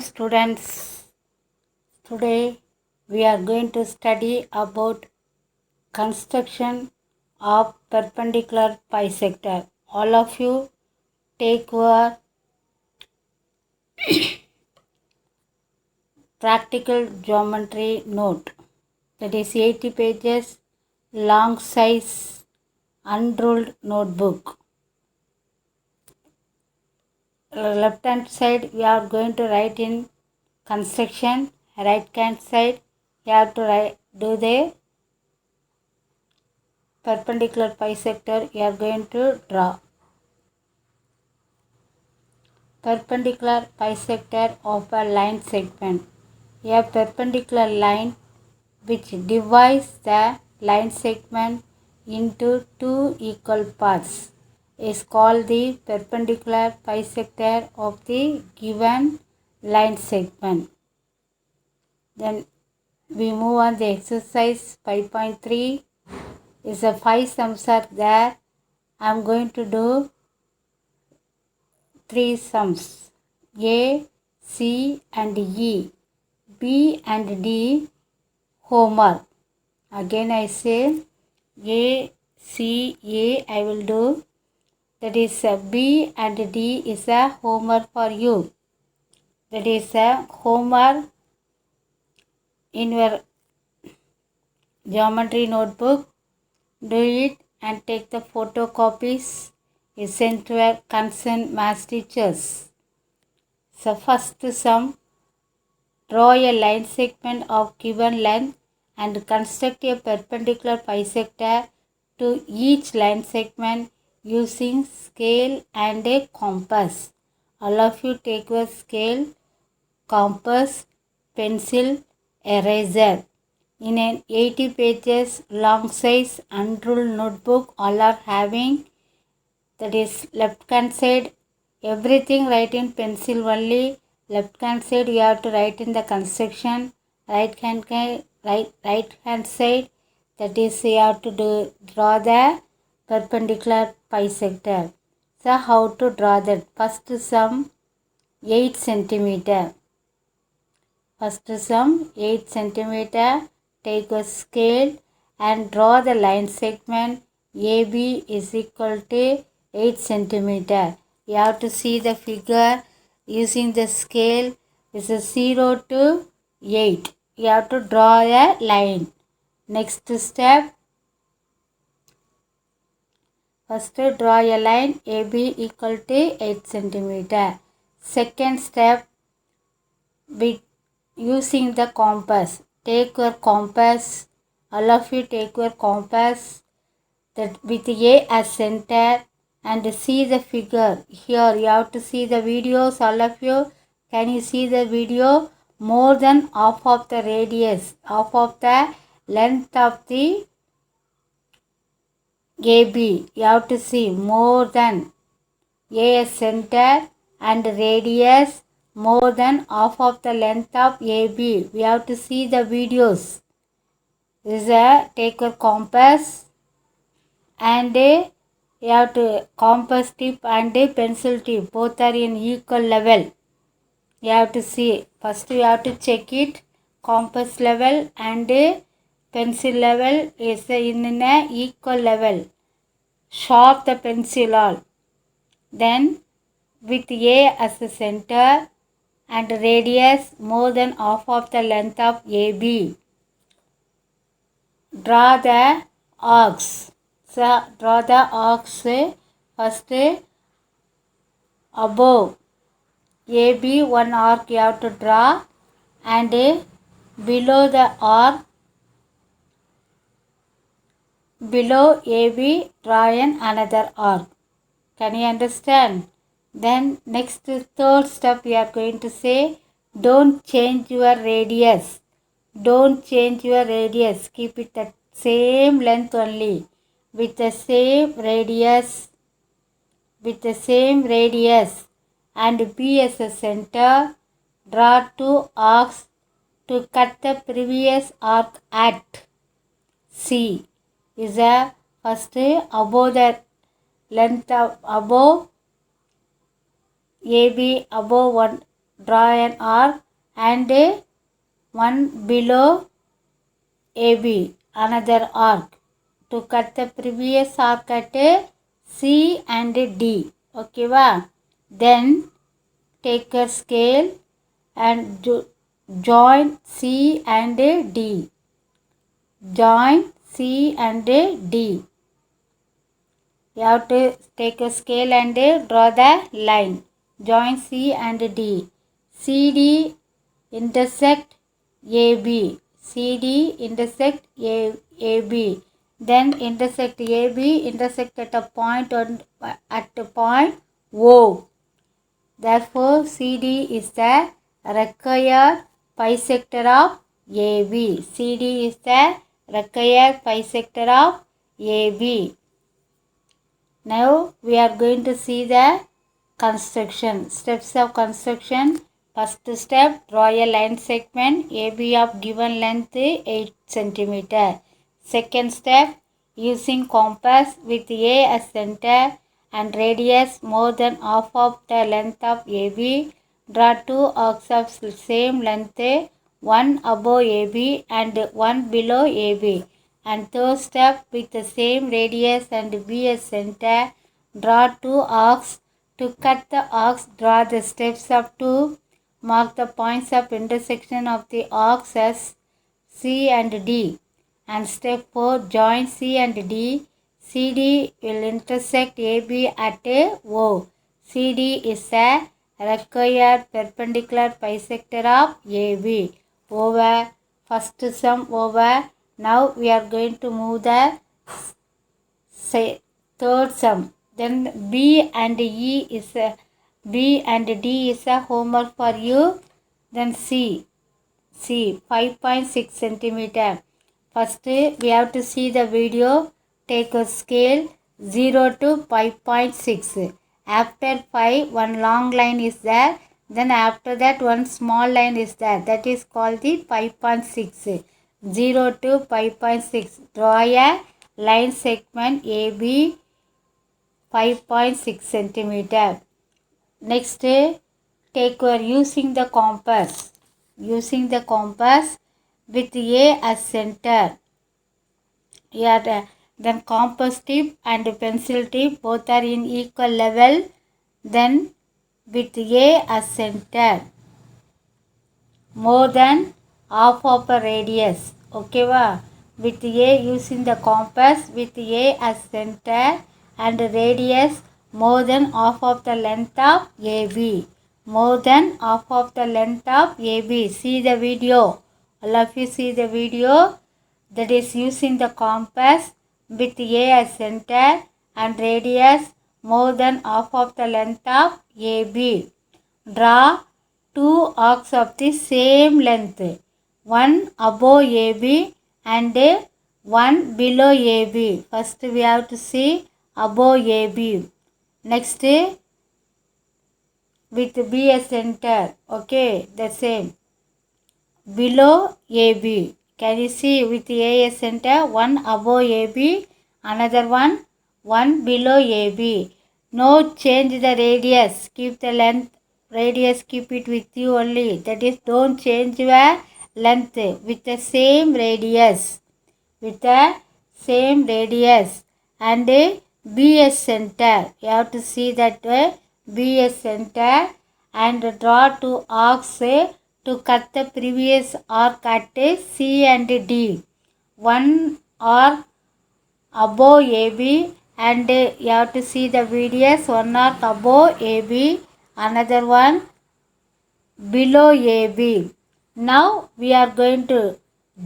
students. Today we are going to study about construction of perpendicular bisector. All of you take your practical geometry note. That is 80 pages long size unruled notebook. Left hand side we are going to write in construction. Right hand side you have to do the perpendicular bisector you are going to draw. Perpendicular bisector of a line segment. A perpendicular line which divides the line segment into two equal parts is called the perpendicular bisector of the given line segment. Then we move on the exercise 5.3 is a 5 sums are there. I am going to do 3 sums A, C and E, B and D homework. Again I say A, C, A I will do. That is B and D is a homework for you. That is a homework in your geometry notebook. Do it and take the photocopies. Is sent to your concerned math teachers. So first sum, draw a line segment of given length and construct a perpendicular bisector to each line segment using scale and a compass. All of you take your scale, compass, pencil, eraser. In an 80 pages long size unruled notebook, all are having. That is left hand side, everything write in pencil only. Left hand side you have to write in the construction. Right hand side, that is you have to draw the perpendicular bisector. So how to draw that? First sum 8 centimeter. First sum 8 centimeter. Take a scale and draw the line segment AB is equal to 8 centimeter. You have to see the figure using the scale is a 0 to 8. You have to draw a line. Next step, first draw a line AB equal to 8 centimeter. Second step, with using the compass. Take your compass. All of you take your compass that with A as center and see the figure. Here you have to see the videos. All of you, can you see the video? More than half of the radius, half of the length of the AB. You have to see more than A as center and radius more than half of the length of AB. We have to see the videos. This is a take your compass and you have to compass tip and pencil tip both are in equal level. You have to see. First you have to check it. Compass level and pencil level is in a equal level. Sharp the pencil all. Then with A as the center and radius more than half of the length of AB. Draw the arcs. So draw the arcs first above AB one arc you have to draw and below the arc below AB draw another arc. Can you understand? Then next third step we are going to say don't change your radius. Don't change your radius. Keep it at same length only. With the same radius. And B as a center. Draw two arcs to cut the previous arc at C. Is a first above the length of above AB above one draw an arc and one below AB, another arc to cut the previous arc at C and D. Okay, va? Then take a scale and join C and D. Join C and D. You have to take a scale and draw the line. Join C and D. CD intersect AB. CD intersect AB. Then intersect AB, intersect at a point O. Therefore, CD is the required bisector of AB. CD is the required bisector of AB. Now we are going to see the construction. Steps of construction. First step, draw a line segment AB of given length 8 cm. Second step, using compass with A as center and radius more than half of the length of AB, draw two arcs of same length, one above AB and one below AB. And third step, with the same radius and B as center, draw two arcs. To cut the arcs, draw the steps up to mark the points of intersection of the arcs as C and D. And step 4, join C and D. CD will intersect AB at a O. CD is a required perpendicular bisector of AB. Over. First sum over. Now we are going to move the third sum. Then B and D is a homework for you. Then C 5.6 centimeter. First we have to see the video. Take a scale 0 to 5.6. After 5, one long line is there. Then after that, one small line is there. That is called the 5.6. 0 to 5.6. Draw a line segment AB 5.6 centimeter. Next, take your using the compass. Using the compass with A as center. Here, then compass tip and pencil tip both are in equal level. Then with A as center, more than half of a radius. Okay, va? With A using the compass with A as center and radius more than half of the length of AB. More than half of the length of AB. See the video. All of you see the video. That is using the compass with A as center and radius more than half of the length of AB. Draw two arcs of the same length, one above AB and one below AB. First we have to see above AB. Next with B as center. Okay, the same. Below AB. Can you see with A as center? One above AB, another one below AB. No change the radius. Keep the length. Radius keep it with you only. That is, don't change your length with the same radius. With the same radius. And B as center. You have to see that B as center and draw two arcs to cut the previous arc at C and D. One arc above AB and you have to see the radius. One arc above AB, another one below AB. Now we are going to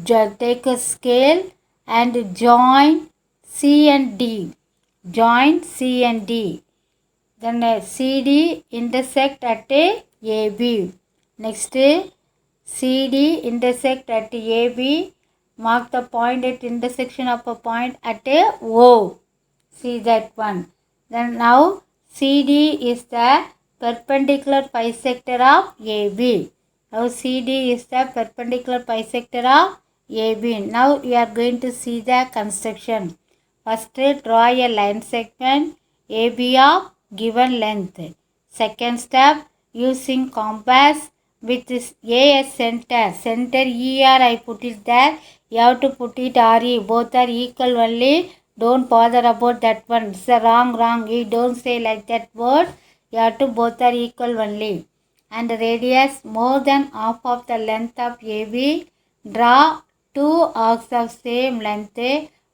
take a scale and join C and D. Join C and D. Then CD intersect at AB. Next, CD intersect at AB. Mark the point at intersection of a point at O. See that one. Then now CD is the perpendicular bisector of AB. Now CD is the perpendicular bisector of AB. Now we are going to see the construction. First, draw a line segment AB of given length. Second step, using compass with A as center. Center ER I put it there. You have to put it RE. Both are equal only. Don't bother about that one. It's a wrong. You don't say like that word. You have to both are equal only. And radius more than half of the length of AB. Draw two arcs of same length.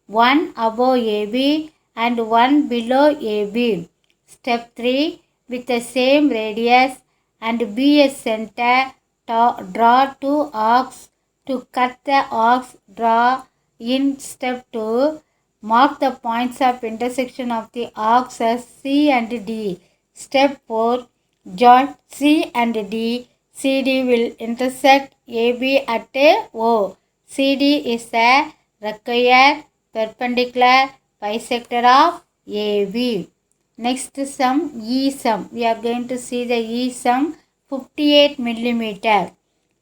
One above AB and one below AB. Step 3. With the same radius and B as center, draw two arcs. To cut the arcs, draw in step 2. Mark the points of intersection of the arcs as C and D. Step 4. Join C and D. CD will intersect AB at O. CD is a required perpendicular bisector of AB. Next sum, E sum. We are going to see the E sum 58 millimeter.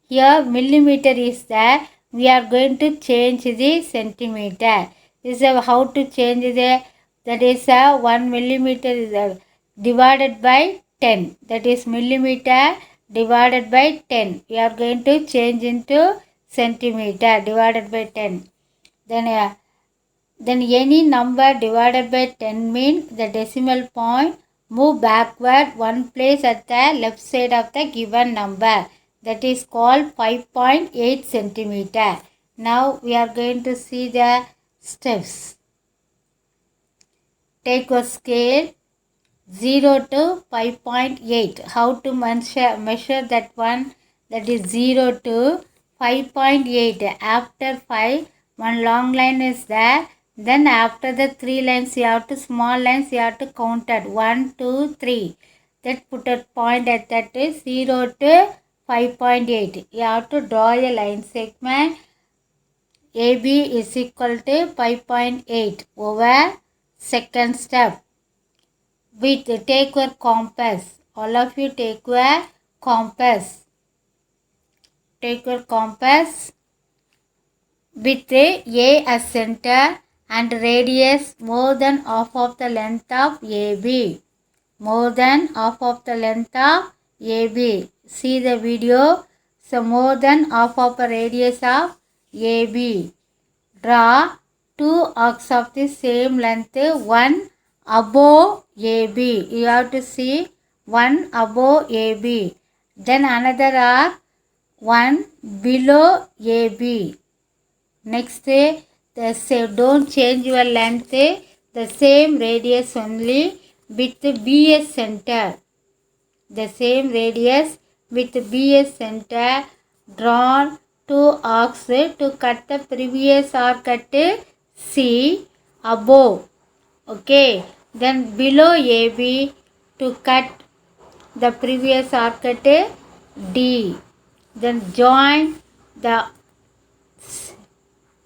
Here millimeter is there. We are going to change the centimeter. This is how to change the, that is 1 millimeter is divided by 10. That is millimeter divided by 10. We are going to change into centimeter divided by 10. Then any number divided by 10 means the decimal point move backward one place at the left side of the given number. That is called 5.8 centimeter. Now we are going to see the steps. Take a scale 0 to 5.8. How to measure that one? That is 0 to 5.8. After 5, one long line is there. Then after the 3 lines, you have to, small lines, you have to count at 1, 2, 3. That put a point at that is 0 to 5.8. You have to draw a line segment. AB is equal to 5.8 over second step. Take your compass. All of you take your compass. Take your compass with A as center and radius more than half of the length of AB. More than half of the length of AB. See the video. So more than half of the radius of AB. Draw two arcs of the same length, one above AB. You have to see one above AB. Then another arc, one below AB. Next, don't change your length, the same radius only with B as center. The same radius with B as center. Drawn two arcs to cut the previous arc at C above. Okay. Then below AB to cut the previous arc at D. Then join the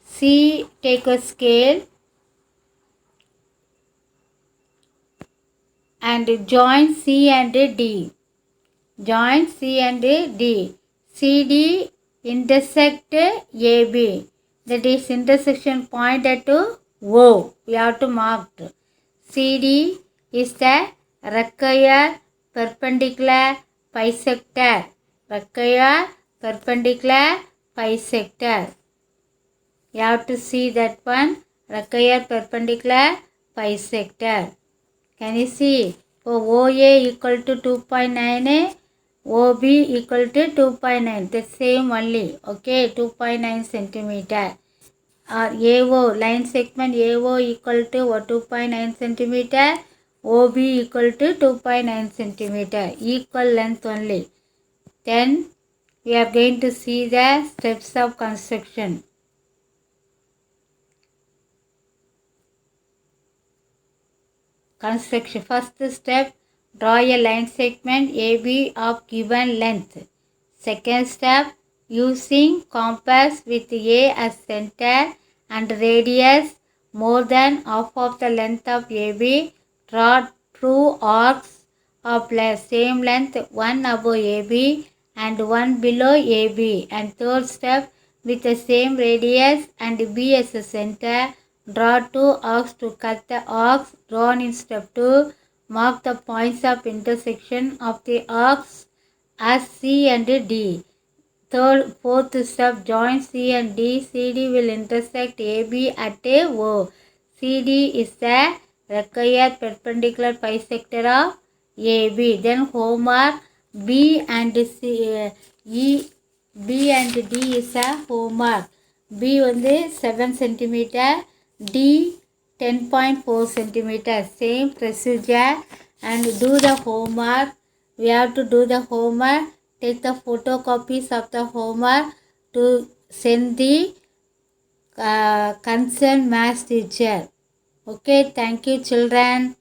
C, take a scale and join C and D. Join C and D. CD intersect AB. That is intersection point at O. We have to mark. CD is the required perpendicular bisector. Required perpendicular bisector. You have to see that one. Required perpendicular bisector. Can you see? OA equal to 2.9, OB equal to 2.9. The same only. Okay, 2.9 centimeter. Or AO, line segment AO equal to 2.9 centimeter. OB equal to 2.9 centimeter. Equal length only. Then we are going to see the steps of construction. Construction. First step, draw a line segment AB of given length. Second step, using compass with A as center and radius more than half of the length of AB, draw two arcs of same length, one above AB and one below AB. And third step, with the same radius and B as a center, draw two arcs to cut the arcs drawn in step 2. Mark the points of intersection of the arcs as C and D. Fourth step, join C and D. CD will intersect AB at A O. CD is the required perpendicular bisector of AB. Then homework, B and D is a homework. B வந்து 7 cm, D 10.4 cm. Same procedure and do the homework. We have to do the homework. Take the photocopies of the homework to send the concerned math teacher. Okay, thank you children.